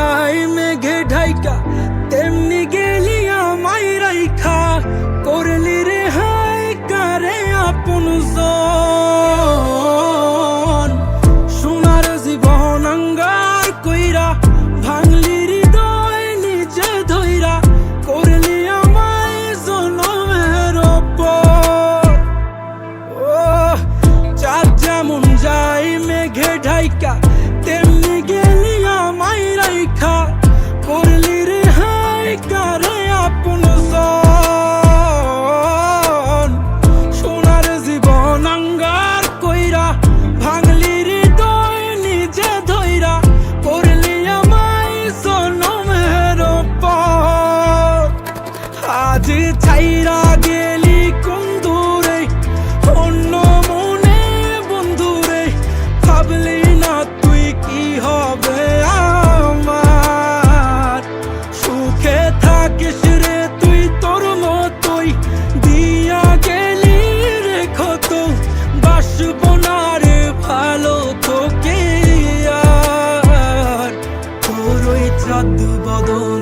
যায় মেঘে ঢাইকা, তেমনি গেলি আমায় রাইখা। করলি রে হাই কারে আপন জন, সোনার জীবন আঙ্গার কইরা, ভাঙলি হৃদয় নিজে ধইরা। করলি আমায় জনমের পর। ও চাঁদ যেমন যায় মেঘে ঢাইকা, তেমনি গেলি আমায় রাইখা। করলি রে হাই কারে আপন জন, সোনার জীবন আঙ্গার কইরা, ভাঙলি হৃদয় নিজে ধইরা। করলি আমায় জনমের পর। আজ ছাইরা গেলি কোন দূরে, অন্য মনে বন্ধুরে। ভাবলি না তুই কি হবে আমার, সুখে থাকিস রে তুই তোর মতোই। দিয়া গেলি রেখো তো, বাসব না রে ভালো তোকে আর। তোর ওই চাঁদ বদন